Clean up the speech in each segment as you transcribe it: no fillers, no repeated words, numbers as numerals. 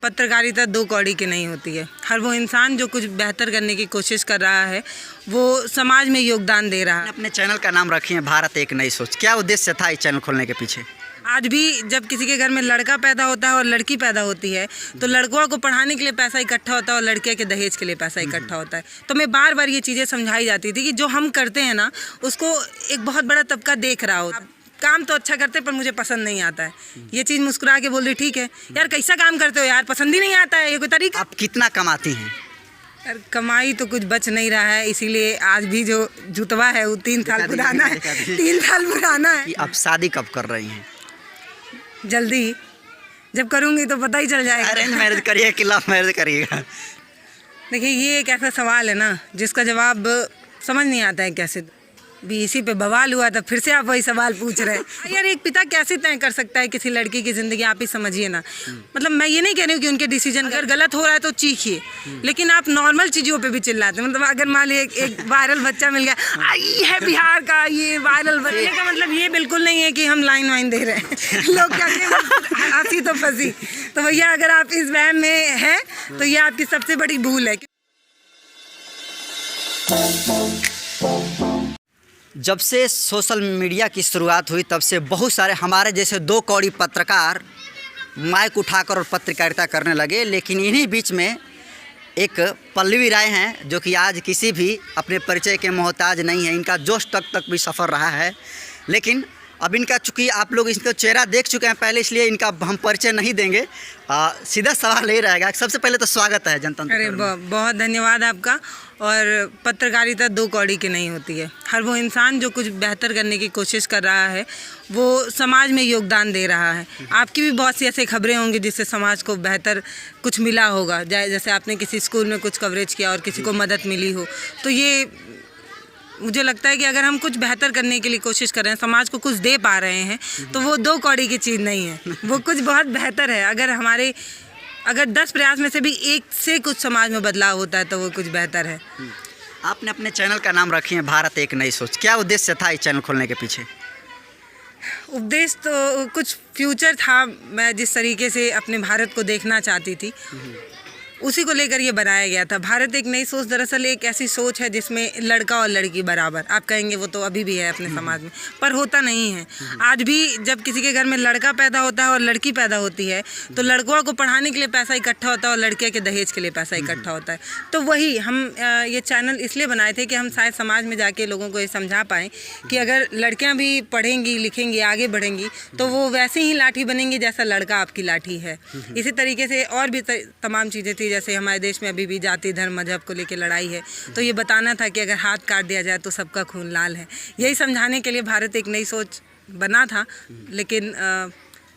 पत्रकारिता दो कौड़ी की नहीं होती है। हर वो इंसान जो कुछ बेहतर करने की कोशिश कर रहा है वो समाज में योगदान दे रहा है। अपने चैनल का नाम रखी है भारत एक नई सोच। क्या उद्देश्य था इस चैनल खोलने के पीछे? आज भी जब किसी के घर में लड़का पैदा होता है और लड़की पैदा होती है तो लड़कों को पढ़ाने के लिए पैसा इकट्ठा होता है और लड़के के दहेज के लिए पैसा इकट्ठा होता है। तो मैं बार बार ये चीज़ें समझाई जाती थी कि जो हम करते हैं ना उसको एक बहुत बड़ा तबका देख रहा होता। काम तो अच्छा करते पर मुझे पसंद नहीं आता है। ये चीज़ मुस्कुरा के बोल रही ठीक है यार, कैसा काम करते हो यार, पसंद ही नहीं आता है, ये कोई तरीका। आप कितना कमाती हैं? यार कमाई तो कुछ बच नहीं रहा है, इसीलिए आज भी जो जुतवा है वो 3 साल पुराना है। 3 साल पुराना है। आप शादी कब कर रही हैं? जल्दी, जब करूँगी तो पता ही चल जाएगा। अरेंज मैरिज करिए कि लव मैरिज करिएगा? देखिए ये एक ऐसा सवाल है ना जिसका जवाब समझ नहीं आता है कैसे। भी इसी पे बवाल हुआ था, फिर से आप वही सवाल पूछ रहे हैं। यार एक पिता कैसे तय कर सकता है किसी लड़की की ज़िंदगी? आप ही समझिए ना। मतलब मैं ये नहीं कह रही हूँ कि उनके डिसीजन अगर गलत हो रहा है तो चीखिए, लेकिन आप नॉर्मल चीज़ों पे भी चिल्लाते हैं। मतलब अगर मान लीजिए एक वायरल बच्चा मिल गया, ये है बिहार का, ये वायरल बनने का मतलब ये बिल्कुल नहीं है कि हम लाइन वाइन दे रहे हैं। लोग कहते हैं हंसी तो फंसी। तो भैया अगर आप इस वहम में हैं तो ये आपकी सबसे बड़ी भूल है। जब से सोशल मीडिया की शुरुआत हुई तब से बहुत सारे हमारे जैसे 2 कौड़ी पत्रकार माइक उठाकर और पत्रकारिता करने लगे। लेकिन इन्हीं बीच में एक पल्लवी राय हैं जो कि आज किसी भी अपने परिचय के मोहताज नहीं है। इनका जोश तक भी सफ़र रहा है, लेकिन अब इनका चूँकि आप लोग इनका चेहरा देख चुके हैं पहले, इसलिए इनका हम परिचय नहीं देंगे। सीधा सवाल ये रहेगा। सबसे पहले तो स्वागत है जनतंत्र। अरे बहुत धन्यवाद आपका। और पत्रकारिता दो कौड़ी की नहीं होती है। हर वो इंसान जो कुछ बेहतर करने की कोशिश कर रहा है वो समाज में योगदान दे रहा है। आपकी भी बहुत सी ऐसी खबरें होंगी जिससे समाज को बेहतर कुछ मिला होगा। जैसे आपने किसी स्कूल में कुछ कवरेज किया और किसी को मदद मिली हो। तो ये मुझे लगता है कि अगर हम कुछ बेहतर करने के लिए कोशिश कर रहे हैं, समाज को कुछ दे पा रहे हैं, तो वो दो कौड़ी की चीज़ नहीं है, वो कुछ बहुत बेहतर है। अगर 10 प्रयास में से भी एक से कुछ समाज में बदलाव होता है तो वो कुछ बेहतर है। आपने अपने चैनल का नाम रखी है भारत एक नई सोच। क्या उद्देश्य था इस चैनल खोलने के पीछे? उद्देश्य तो कुछ फ्यूचर था। मैं जिस तरीके से अपने भारत को देखना चाहती थी उसी को लेकर ये बनाया गया था। भारत एक नई सोच दरअसल एक ऐसी सोच है जिसमें लड़का और लड़की बराबर, आप कहेंगे वो तो अभी भी है अपने समाज में, पर होता नहीं है। आज भी जब किसी के घर में लड़का पैदा होता है और लड़की पैदा होती है तो लड़कों को पढ़ाने के लिए पैसा इकट्ठा होता है और लड़के के दहेज के लिए पैसा इकट्ठा होता है। तो वही हम ये चैनल इसलिए बनाए थे कि हम शायद समाज में जाके लोगों को ये समझा पाएँ कि अगर लड़कियाँ भी पढ़ेंगी लिखेंगी आगे बढ़ेंगी तो वो वैसे ही लाठी बनेंगी जैसा लड़का आपकी लाठी है। इसी तरीके से और भी तमाम चीज़ें थी। जैसे हमारे देश में अभी भी जाति धर्म मजहब को लेकर लड़ाई है, तो ये बताना था कि अगर हाथ काट दिया जाए तो सबका खून लाल है। यही समझाने के लिए भारत एक नई सोच बना था। लेकिन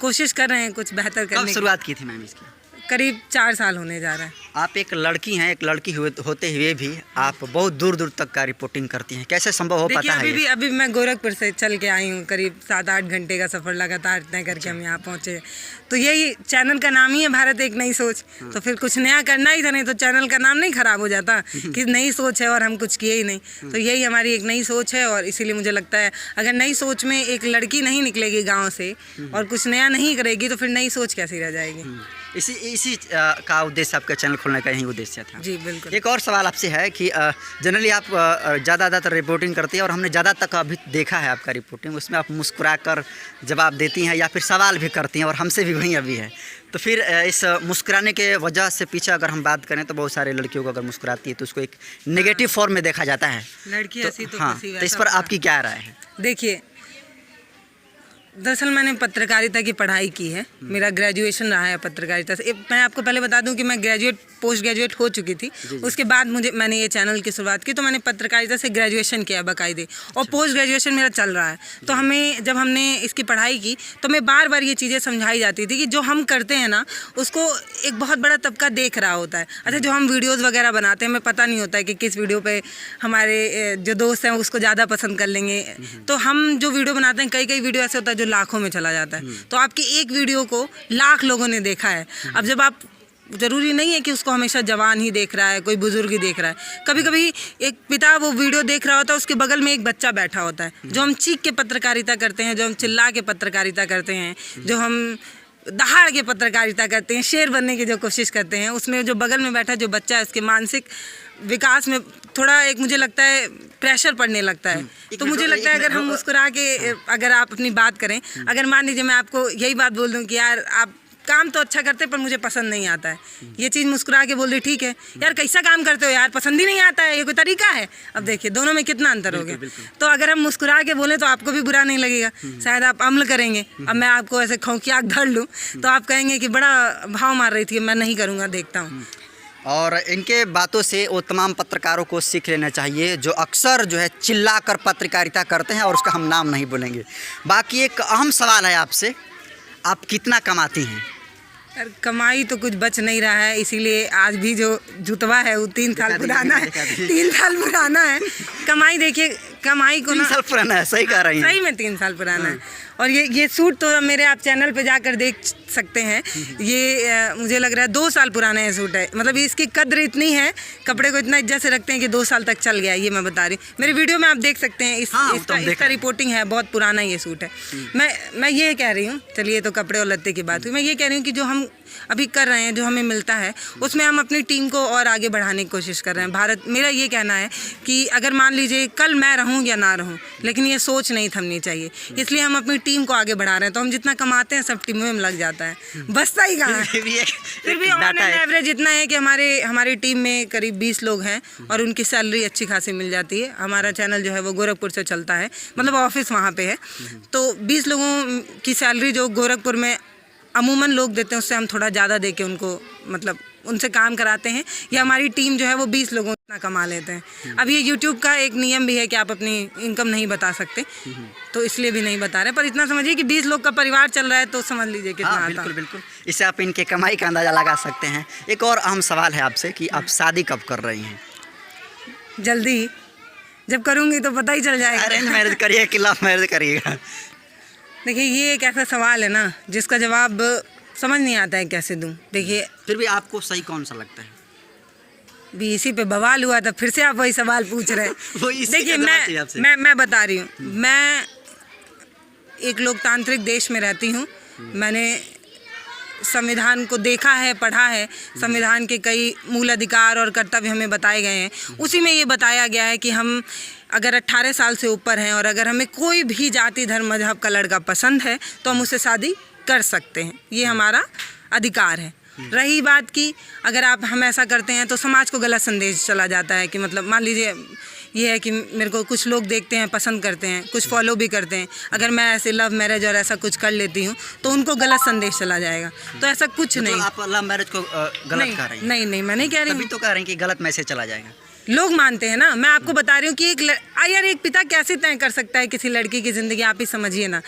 कोशिश कर रहे हैं कुछ बेहतर करने की। कब शुरुआत की थी मैम इसकी? करीब 4 साल होने जा रहा है। आप एक लड़की हैं, एक लड़की होते हुए भी आप बहुत दूर दूर तक का रिपोर्टिंग करती हैं। कैसे संभव हो पाता है? अभी मैं गोरखपुर से चल के आई हूँ। करीब 7-8 घंटे का सफ़र लगातार तय करके हम यहाँ पहुँचे। तो यही चैनल का नाम ही है भारत एक नई सोच। तो फिर कुछ नया करना ही था, नहीं तो चैनल का नाम नहीं ख़राब हो जाता कि नई सोच है और हम कुछ किए ही नहीं। तो यही हमारी एक नई सोच है और इसीलिए मुझे लगता है अगर नई सोच में एक लड़की नहीं निकलेगी गाँव से और कुछ नया नहीं करेगी तो फिर नई सोच कैसी रह जाएगी। इसी का उद्देश्य आपका चैनल खोलने का यही उद्देश्य था। जी बिल्कुल। एक और सवाल आपसे है कि जनरली आप ज़्यादातर रिपोर्टिंग करती हैं और हमने ज़्यादा तक अभी देखा है आपका रिपोर्टिंग, उसमें आप मुस्कुरा कर जवाब देती हैं या फिर सवाल भी करती हैं और हमसे भी वहीं अभी है। तो फिर इस मुस्कुराने के वजह से पीछे अगर हम बात करें तो बहुत सारे लड़कियों को अगर मुस्कुराती है तो उसको एक नेगेटिव फॉर्म में देखा जाता है। लड़की ऐसी तो हाँ, तो इस पर आपकी क्या राय है? देखिए दरअसल मैंने पत्रकारिता की पढ़ाई की है। मेरा ग्रेजुएशन रहा है पत्रकारिता से। मैं आपको पहले बता दूं कि मैं पोस्ट ग्रेजुएट हो चुकी थी। उसके बाद मैंने ये चैनल की शुरुआत की तो मैंने पत्रकारिता से ग्रेजुएशन किया बाकायदे और पोस्ट ग्रेजुएशन मेरा चल रहा है। तो जब हमने इसकी पढ़ाई की तो मैं बार बार ये चीज़ें समझाई जाती थी कि जो हम करते हैं ना उसको एक बहुत बड़ा तबका देख रहा होता है। अच्छा जो हम वीडियोज़ वगैरह बनाते हैं हमें पता नहीं होता है कि किस वीडियो पर हमारे जो दोस्त हैं उसको ज़्यादा पसंद कर लेंगे। तो हम जो वीडियो बनाते हैं कई वीडियो ऐसे होता है जो लाखों में चला जाता है। तो आपकी एक वीडियो को लाख लोगों ने देखा है। अब जब आप ज़रूरी नहीं है कि उसको हमेशा जवान ही देख रहा है, कोई बुजुर्ग ही देख रहा है। कभी कभी एक पिता वो वीडियो देख रहा होता है, उसके बगल में एक बच्चा बैठा होता है। जो हम चीख के पत्रकारिता करते हैं, जो हम चिल्ला के पत्रकारिता करते हैं, जो हम दहाड़ के पत्रकारिता करते हैं, शेर बनने की जो कोशिश करते हैं, उसमें जो बगल में बैठा जो बच्चा है उसके मानसिक विकास में थोड़ा एक मुझे लगता है प्रेशर पड़ने लगता है। तो मुझे लगता है अगर हम मुस्कुरा के अगर आप अपनी बात करें, अगर मान लीजिए मैं आपको यही बात बोल दूं कि यार आप काम तो अच्छा करते पर मुझे पसंद नहीं आता है, ये चीज़ मुस्कुरा के बोल दी ठीक है यार कैसा काम करते हो यार, पसंद ही नहीं आता है, ये कोई तरीका है। अब देखिए दोनों में कितना अंतर हो गया। तो अगर हम मुस्कुरा के बोलें तो आपको भी बुरा नहीं लगेगा, शायद आप अम्ल करेंगे। अब मैं आपको ऐसे खौंखियाक धर लूँ तो आप कहेंगे कि बड़ा भाव मार रही थी, मैं नहीं करूँगा, देखता हूँ। और इनके बातों से वो तमाम पत्रकारों को सीख लेना चाहिए जो अक्सर जो है चिल्ला कर पत्रकारिता करते हैं और उसका हम नाम नहीं बोलेंगे। बाकी एक अहम सवाल है आपसे, आप कितना कमाती हैं? यार कमाई तो कुछ बच नहीं रहा है, इसीलिए आज भी जो जुतवा है वो 3 साल पुराना है, 3 साल पुराना है। कमाई देखिए, कमाई को 3 साल पुराना है, सही कह रही हैं। सही में 3 साल पुराना है। और ये सूट तो मेरे आप चैनल पे जाकर देख सकते हैं, ये मुझे लग रहा है 2 साल पुराना ये सूट है। मतलब इसकी कद्र इतनी है, कपड़े को इतना इज्जत से रखते हैं कि 2 साल तक चल गया, ये मैं बता रही हूँ। मेरे वीडियो में आप देख सकते हैं इसका रिपोर्टिंग है, बहुत पुराना ये सूट है। मैं ये कह रही हूँ, चलिए तो कपड़े और लत्ते की बात हुई, मैं ये कह रही हूँ कि जो हम अभी कर रहे हैं, जो हमें मिलता है उसमें हम अपनी टीम को और आगे बढ़ाने की कोशिश कर रहे हैं। भारत, मेरा ये कहना है कि अगर मान लीजिए कल मैं रहूँ या ना रहूँ, लेकिन ये सोच नहीं थमनी चाहिए, इसलिए हम अपनी टीम को आगे बढ़ा रहे हैं। तो हम जितना कमाते हैं सब टीमों में लग जाता है, बचता ही कहाँ है। फिर भी ऑन एवरेज इतना है कि हमारी टीम में करीब 20 लोग हैं और उनकी सैलरी अच्छी खासी मिल जाती है। हमारा चैनल जो है वो गोरखपुर से चलता है, मतलब ऑफिस वहाँ पे है। तो 20 लोगों की सैलरी जो गोरखपुर में अमूमन लोग देते हैं उससे हम थोड़ा ज़्यादा दे के उनको, मतलब उनसे काम कराते हैं, या हमारी टीम जो है वो 20 लोगों इतना कमा लेते हैं। अब ये YouTube का एक नियम भी है कि आप अपनी इनकम नहीं बता सकते, तो इसलिए भी नहीं बता रहे, पर इतना समझिए कि 20 लोग का परिवार चल रहा है तो समझ लीजिए कितना आता है। बिल्कुल बिल्कुल, इससे आप इनके कमाई का अंदाज़ा लगा सकते हैं। एक और अहम सवाल है आपसे कि आप शादी कब कर रही हैं? जल्दी, जब करूँगी तो पता ही चल जाएगा। अरेंज मैरिज करिए कि लव मैरिज करिएगा? देखिए ये एक ऐसा सवाल है ना जिसका जवाब समझ नहीं आता है कैसे दूं। देखिए फिर भी आपको सही कौन सा लगता है? भी इसी पे बवाल हुआ था, फिर से आप वही सवाल पूछ रहे हैं। देखिए मैं बता रही हूँ, मैं एक लोकतांत्रिक देश में रहती हूँ, मैंने संविधान को देखा है, पढ़ा है, संविधान के कई मूल अधिकार और कर्तव्य हमें बताए गए हैं। उसी में ये बताया गया है कि हम अगर 18 साल से ऊपर हैं और अगर हमें कोई भी जाति धर्म मजहब का लड़का पसंद है तो हम उससे शादी कर सकते हैं, ये हमारा अधिकार है। रही बात की अगर हम ऐसा करते हैं तो समाज को गलत संदेश चला जाता है कि मतलब मान लीजिए ये है कि मेरे को कुछ लोग देखते हैं, पसंद करते हैं, कुछ फॉलो भी करते हैं, अगर मैं ऐसे लव मैरिज और ऐसा कुछ कर लेती हूँ तो उनको गलत संदेश चला जाएगा। तो ऐसा कुछ नहीं। तो आप लव मैरिज को गलत कह रही हैं? नहीं मैं नहीं कह रही हूँ। तभी तो कह रही हैं कि गलत मैसेज चला जाएगा। लोग मानते हैं ना, मैं आपको बता रही हूँ कि यार एक पिता कैसे तय कर सकता है किसी लड़की की ज़िंदगी, आप ही समझिए ना।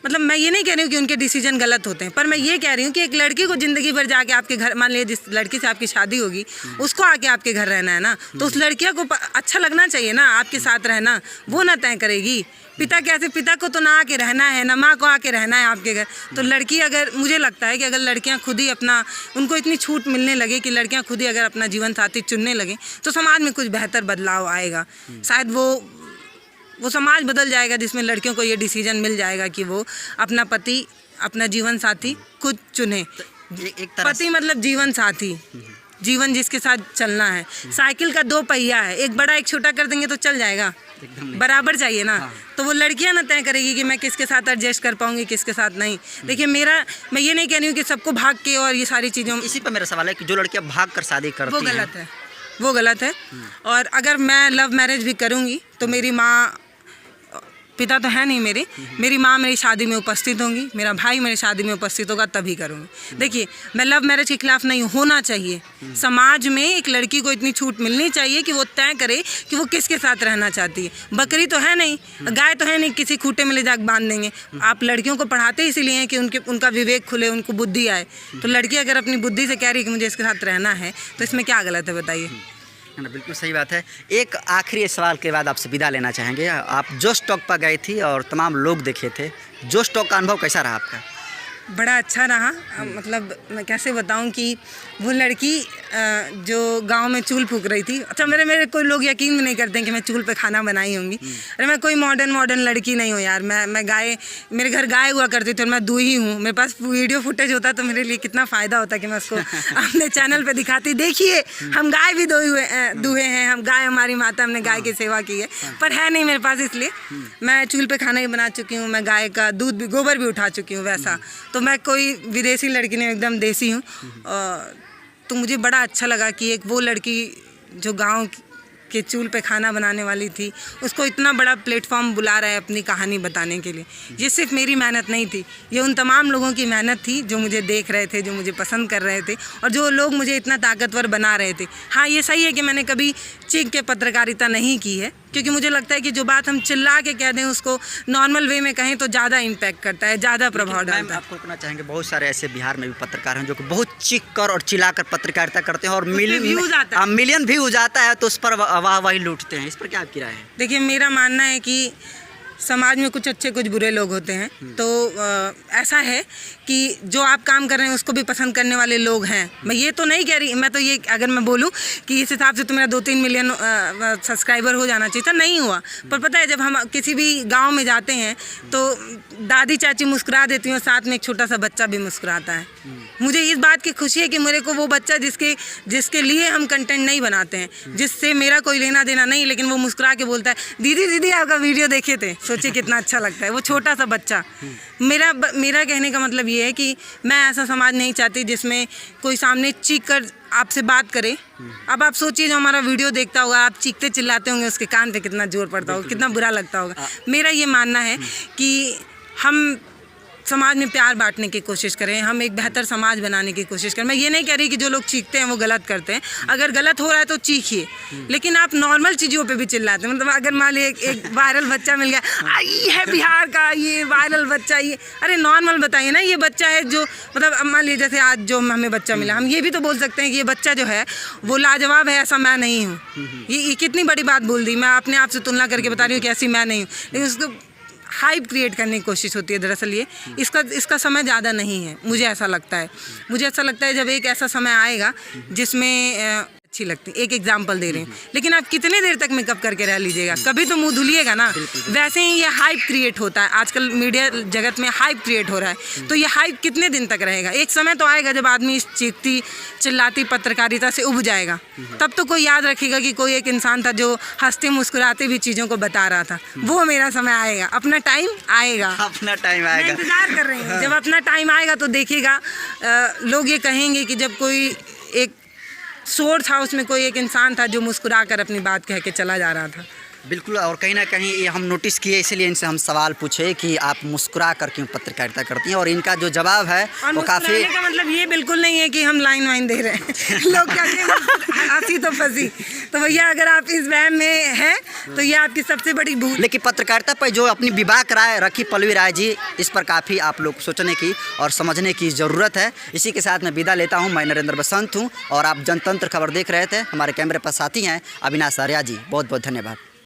मतलब मैं ये नहीं कह रही हूँ कि उनके डिसीजन गलत होते हैं, पर मैं ये कह रही हूँ कि एक लड़की को ज़िंदगी भर जाके आपके घर, मान लीजिए जिस लड़की से आपकी शादी होगी उसको आके आपके घर रहना है ना, तो उस लड़कियों को अच्छा लगना चाहिए ना आपके साथ रहना, वो ना तय करेगी। पिता कैसे, पिता को तो ना आके रहना है ना माँ को आके रहना है आपके घर। तो लड़की अगर, मुझे लगता है कि अगर लड़कियां खुद ही अपना, उनको इतनी छूट मिलने लगे कि लड़कियां खुद ही अगर अपना जीवन साथी चुनने लगें तो समाज में कुछ बेहतर बदलाव आएगा। शायद वो समाज बदल जाएगा जिसमें लड़कियों को ये डिसीजन मिल जाएगा कि वो अपना पति, अपना जीवन साथी खुद चुने। पति मतलब जीवन साथी, जीवन जिसके साथ चलना है। साइकिल का 2 पहिया है, एक बड़ा एक छोटा कर देंगे तो चल जाएगा, बराबर चाहिए ना। तो वो लड़कियां ना तय करेगी कि मैं किसके साथ एडजस्ट कर पाऊंगी, किसके साथ नहीं। देखिए मैं ये नहीं कह रही हूँ कि सबको भाग के और ये सारी चीज़ों, इसी पर मेरा सवाल है कि जो लड़कियां भाग कर शादी करती हैं वो गलत है। और अगर मैं लव मैरिज भी करूँगी तो मेरी माँ, पिता तो है नहीं मेरी माँ मेरी शादी में उपस्थित होंगी, मेरा भाई मेरी शादी में उपस्थित होगा, तभी करूँगी। देखिए मैं लव मैरिज के खिलाफ नहीं, होना चाहिए। समाज में एक लड़की को इतनी छूट मिलनी चाहिए कि वो तय करे कि वो किसके साथ रहना चाहती है। बकरी तो है नहीं, गाय तो है नहीं किसी खूटे में ले जाकर बांध देंगे। आप लड़कियों को पढ़ाते इसीलिए हैं कि उनका विवेक खुले, उनको बुद्धि आए। तो लड़की अगर अपनी बुद्धि से कह रही है कि मुझे इसके साथ रहना है तो इसमें क्या गलत है, बताइए। ना, बिल्कुल सही बात है। एक आखिरी सवाल के बाद आपसे विदा लेना चाहेंगे। आप जोश टॉक पर गए थी और तमाम लोग देखे थे, जोश टॉक का अनुभव कैसा रहा आपका? बड़ा अच्छा रहा। मतलब मैं कैसे बताऊं कि वो लड़की जो गांव में चूल फूक रही थी। अच्छा, मेरे कोई लोग यकीन भी नहीं करते हैं कि मैं चूल पे खाना बनाई होंगी। अरे मैं कोई मॉडर्न लड़की नहीं हूँ यार। मैं गाय, मेरे घर गाय हुआ करती थी और मैं दूही हूँ। मेरे पास वीडियो फुटेज होता तो मेरे लिए कितना फ़ायदा होता कि मैं उसको अपने चैनल पे दिखाती, देखिए हम गाय भी दूहे हैं, हम गाय हमारी माता, हमने गाय की सेवा की है। पर है नहीं मेरे पास, इसलिए मैं चूल पे खाना भी बना चुकी हूँ, मैं गाय का दूध भी, गोबर भी उठा चुकी हूँ वैसा। तो मैं कोई विदेशी लड़की नहीं, एकदम देसी हूँ। तो मुझे बड़ा अच्छा लगा कि एक वो लड़की जो गांव के चूल पे खाना बनाने वाली थी, उसको इतना बड़ा प्लेटफॉर्म बुला रहा है अपनी कहानी बताने के लिए। ये सिर्फ मेरी मेहनत नहीं थी, ये उन तमाम लोगों की मेहनत थी जो मुझे देख रहे थे, जो मुझे पसंद कर रहे थे और जो लोग मुझे इतना ताकतवर बना रहे थे। हाँ, ये सही है कि मैंने कभी चीख के पत्रकारिता नहीं की है, क्योंकि मुझे लगता है कि जो बात हम चिल्ला के कह दें उसको नॉर्मल वे में कहें तो ज़्यादा इम्पैक्ट करता है, ज़्यादा प्रभाव डालता है। आपको कहना चाहेंगे बहुत सारे ऐसे बिहार में भी पत्रकार हैं जो कि बहुत चीख कर और चिल्ला कर पत्रकारिता करते हैं और मिलियन व्यूज आता है तो उस पर वाहवाही लूटते हैं। इस पर क्या आपकी राय है? देखिए, मेरा मानना है कि समाज में कुछ अच्छे कुछ बुरे लोग होते हैं। तो ऐसा है कि जो आप काम कर रहे हैं उसको भी पसंद करने वाले लोग हैं। मैं ये तो नहीं कह रही, मैं तो ये अगर मैं बोलूँ कि इस हिसाब से तो मेरा 2-3 मिलियन सब्सक्राइबर हो जाना चाहिए था, नहीं हुआ। पर पता है, जब हम किसी भी गांव में जाते हैं तो दादी चाची मुस्कुरा देती हैं और साथ में एक छोटा सा बच्चा भी मुस्कुराता है। मुझे इस बात की खुशी है कि मेरे को वो बच्चा जिसके लिए हम कंटेंट नहीं बनाते हैं, जिससे मेरा कोई लेना देना नहीं, लेकिन वो मुस्कुरा के बोलता है, दीदी आपका वीडियो देखे थे। सोचिए कितना अच्छा लगता है वो छोटा सा बच्चा। मेरा कहने का मतलब ये है कि मैं ऐसा समाज नहीं चाहती जिसमें कोई सामने चीख कर आपसे बात करे। अब आप सोचिए, जो हमारा वीडियो देखता होगा, आप चीखते चिल्लाते होंगे, उसके कान पे कितना जोर पड़ता होगा, कितना बुरा लगता होगा। मेरा ये मानना है कि हम समाज में प्यार बांटने की कोशिश करें, हम एक बेहतर समाज बनाने की कोशिश करें। मैं ये नहीं कह रही कि जो लोग चीखते हैं वो गलत करते हैं। अगर गलत हो रहा है तो चीखिए, लेकिन आप नॉर्मल चीज़ों पे भी चिल्लाते हैं। मतलब अगर मान लीजिए एक वायरल बच्चा मिल गया, ये है बिहार का ये वायरल बच्चा, ये अरे नॉर्मल बताइए ना, ये बच्चा है जो, मतलब मान लीजिए जैसे आज जो हमें बच्चा मिला, हम ये भी तो बोल सकते हैं कि ये बच्चा जो है वो लाजवाब है, ऐसा मैं नहीं हूँ। ये कितनी बड़ी बात बोल दी। मैं अपने आप से तुलना करके बता रही हूँ कि ऐसी मैं नहीं हूँ, लेकिन उसको हाइप क्रिएट करने की कोशिश होती है। दरअसल ये इसका समय ज़्यादा नहीं है, मुझे ऐसा लगता है। जब एक ऐसा समय आएगा जिसमें अच्छी लगती, एक एग्जाम्पल दे रहे हैं, लेकिन आप कितने देर तक मेकअप करके रह लीजिएगा, कभी तो मुंह धुलिएगा ना। वैसे ही ये हाइप क्रिएट होता है, आजकल मीडिया जगत में हाइप क्रिएट हो रहा है। तो ये हाइप कितने दिन तक रहेगा? एक समय तो आएगा जब आदमी इस चीखती चिल्लाती पत्रकारिता से उब जाएगा, तब तो कोई याद रखेगा कि कोई एक इंसान था जो हंसते मुस्कुराते भी चीज़ों को बता रहा था। वो मेरा समय आएगा, अपना टाइम आएगा, इंतजार कर रहे हैं। जब अपना टाइम आएगा तो देखिएगा, लोग ये कहेंगे कि जब कोई एक शोर था, उसमें कोई एक इंसान था जो मुस्कुरा कर अपनी बात कह के चला जा रहा था। बिल्कुल। और कहीं ना कहीं ये हम नोटिस किए, इसलिए इनसे हम सवाल पूछे कि आप मुस्कुरा कर क्यों पत्रकारिता करती हैं, और इनका जो जवाब है वो काफ़ी, का मतलब ये बिल्कुल नहीं है कि हम लाइन वाइन दे रहे हैं। लोग क्या हंसी तो फंसी, तो भैया अगर आप इस वहम में हैं तो ये आपकी सबसे बड़ी भूल। लेकिन पत्रकारिता पर जो अपनी विवाक राय रखी पल्लवी राय जी, इस पर काफ़ी आप लोग सोचने की और समझने की ज़रूरत है। इसी के साथ मैं विदा लेता हूँ। मैं नरेंद्र बसंत हूँ और आप जनतंत्र खबर देख रहे थे। हमारे कैमरे पर साथी हैं अविनाश आर्या जी। बहुत बहुत धन्यवाद।